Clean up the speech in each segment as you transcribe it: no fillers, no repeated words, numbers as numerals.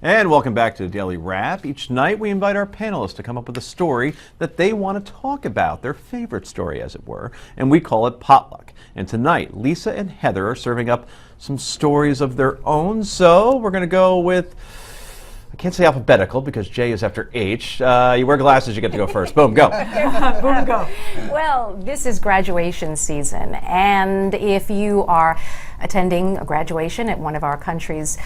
And welcome back to Daily Wrap. Each night we invite our panelists to come up with a story that they want to talk about, their favorite story as it were, and we call it Potluck. And tonight Lisa and Heather are serving up some stories of their own, so we're going to go with, I can't say alphabetical because J is after H. You wear glasses, you get to go first. Boom, go. Boom, go. Well, this is graduation season, and if you are attending a graduation at one of our country's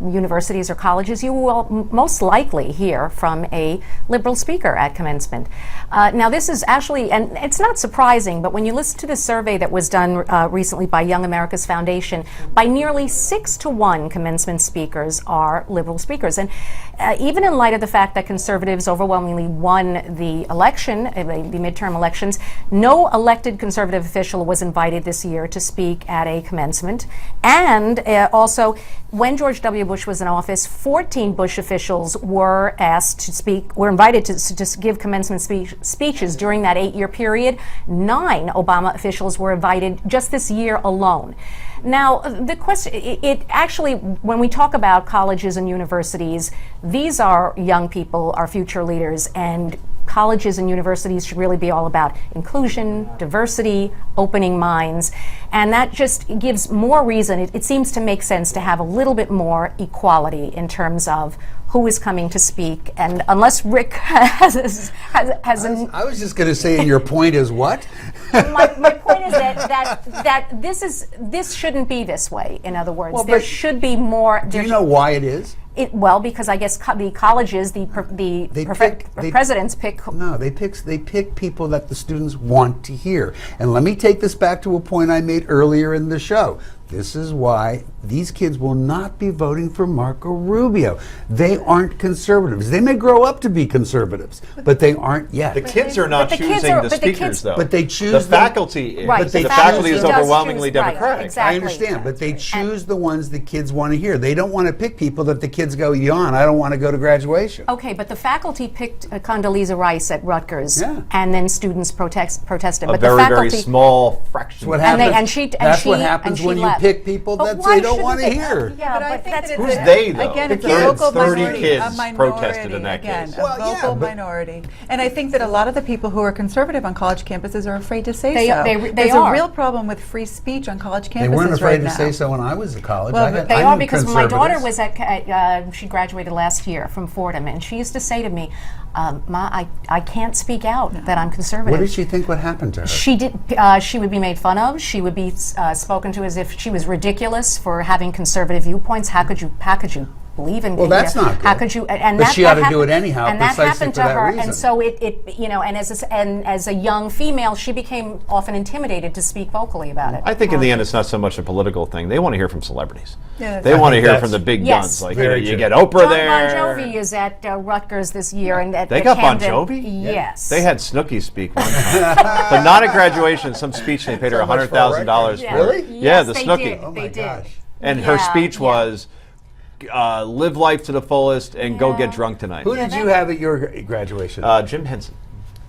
universities or colleges, you will most likely hear from a liberal speaker at commencement. Now this is actually, and it's not surprising, but when you listen to the survey that was done recently by Young America's Foundation, by nearly 6-to-1 commencement speakers are liberal speakers. And even in light of the fact that conservatives overwhelmingly won the election, the midterm elections, no elected conservative official was invited this year to speak at a commencement. And also, when George W. Bush was in office, 14 Bush officials were asked to speak, were invited to give commencement speeches during that 8-year period. 9 Obama officials were invited just this year alone. Now, the question, it actually, when we talk about colleges and universities, these are young people, our future leaders, and colleges and universities should really be all about inclusion, diversity, opening minds, and that just gives more reason. It seems to make sense to have a little bit more equality in terms of who is coming to speak. And unless Rick has I was just going to say, your point is what? my point is that this shouldn't be this way. In other words, Well, there but should be more. Do you know why it is? Well, because I guess the colleges, the presidents pick. No, they pick people that the students want to hear. And let me take this back to a point I made earlier in the show. This is why these kids will not be voting for Marco Rubio. They aren't conservatives. They may grow up to be conservatives, but they aren't yet. The kids are not choosing the speakers, though. But they choose the faculty. Right, but the faculty is overwhelmingly choose, Democratic. Right, exactly. I understand, but they choose the ones the kids want to hear. They don't want to pick people that the kids go, yawn, I don't want to go to graduation. Okay, but the faculty picked Condoleezza Rice at Rutgers, Yeah. and then students protested. A But very, the faculty, very small fraction. What And they- happens, and she- and that's she- what and happens she when left. you pick people But that why they don't shouldn't want to they- hear. Yeah, But I but think that's that Who's it's they, though? Again, The it's a kids. vocal 30 minority, kids a minority, protested in that again, case. a Well, yeah, vocal but- minority. And I think that a lot of the people who are conservative on college campuses are afraid to say They- so. they There's are. a real problem with free speech on college campuses They weren't afraid right to now. say so when I was at college. Well, I but had- They I are, knew because my daughter conservatives. was she graduated last year from Fordham, and she used to say to me, Ma, I can't speak out that I'm conservative. What did she think would happen to her? She did. She would be made fun of. She would be spoken to as if she was ridiculous for having conservative viewpoints. How could you believe in? Well, that's not How good. could you? And But that, she that ought to do happened- it anyhow, And that precisely happened for to that her. reason. And so and as a young female, she became often intimidated to speak vocally about it. I think in the end, it's not so much a political thing. They want to hear from celebrities. Yeah, They I want to think hear that's- from the big Yes. guns. Like Very you true. get Oprah John there. Bon Jovi is at Rutgers this year, and They got Bon Camden. Jovi? Yes. They had Snooki speak one time, but not at graduation. Some speech they paid her So much for $100,000 records. for. Really? Yeah, Yes, the they Snooki. did. Oh my They did. gosh. And her Yeah, speech yeah. was, live life to the fullest and go get drunk tonight. Who did you have at your graduation? Jim Henson.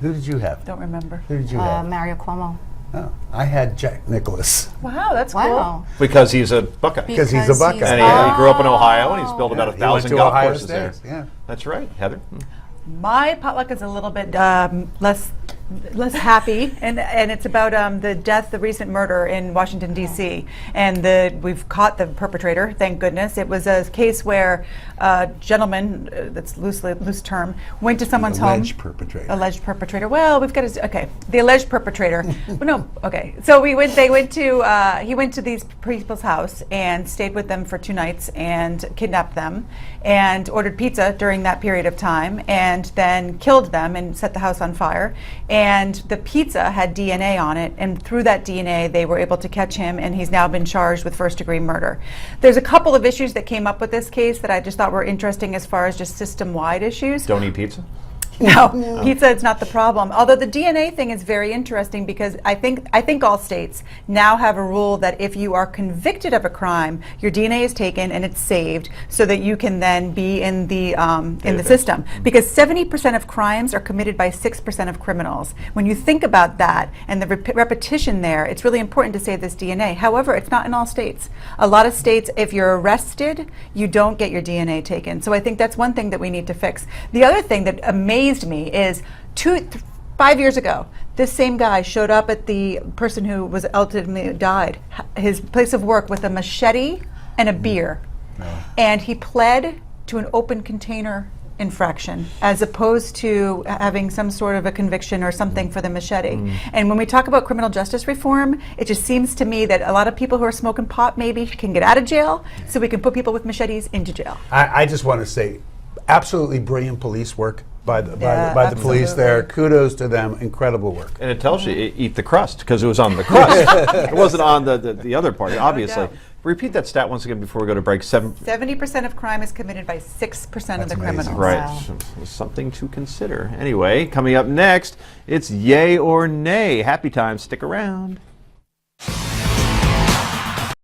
Who did you have? Don't remember. Who did you have? Mario Cuomo. Oh, I had Jack Nicklaus. Wow, that's Wow. Because he's a Buckeye. Because he's a Buckeye. And he grew up in Ohio, and he's built about Yeah, he went 1,000 to golf Ohio courses there. State, yeah. That's right, Heather. cool. My potluck is a little bit less happy, and it's about the recent murder in Washington D.C. and we've caught the perpetrator. Thank goodness. It was a case where a gentleman, that's loose term, went to someone's home. Alleged perpetrator. Alleged perpetrator. Well, we've got to okay. The alleged perpetrator. Well, no. Okay. So he went to these people's house and stayed with them for 2 nights and kidnapped them and ordered pizza during that period of time and then killed them and set the house on fire. And the pizza had DNA on it, and through that DNA they were able to catch him, and he's now been charged with first-degree murder. There's a couple of issues that came up with this case that I just thought were interesting as far as just system-wide issues. Don't eat pizza? No, pizza is not the problem. Although the DNA thing is very interesting because I think all states now have a rule that if you are convicted of a crime, your DNA is taken and it's saved so that you can then be in the system. Because 70% of crimes are committed by 6% of criminals. When you think about that and the repetition there, it's really important to save this DNA. However, it's not in all states. A lot of states, if you're arrested, you don't get your DNA taken. So I think that's one thing that we need to fix. The other thing that amazed me is 5 years ago, this same guy showed up at the person who was ultimately died, his place of work, with a machete and a beer. And he pled to an open container infraction as opposed to having some sort of a conviction or something for the machete. And when we talk about criminal justice reform, it just seems to me that a lot of people who are smoking pot maybe can get out of jail, so we can put people with machetes into jail. I just want to say, absolutely brilliant police work by the police absolutely. there. Kudos to them. Incredible work. And it tells you, eat the crust, because it was on the crust. It wasn't on the other part, obviously. doubt. Repeat that stat once again before we go to break. 70% of crime is committed by 6% of That's the amazing. criminals. Right. Wow. Something to consider. Anyway, coming up next, it's yay or nay. Happy times. Stick around.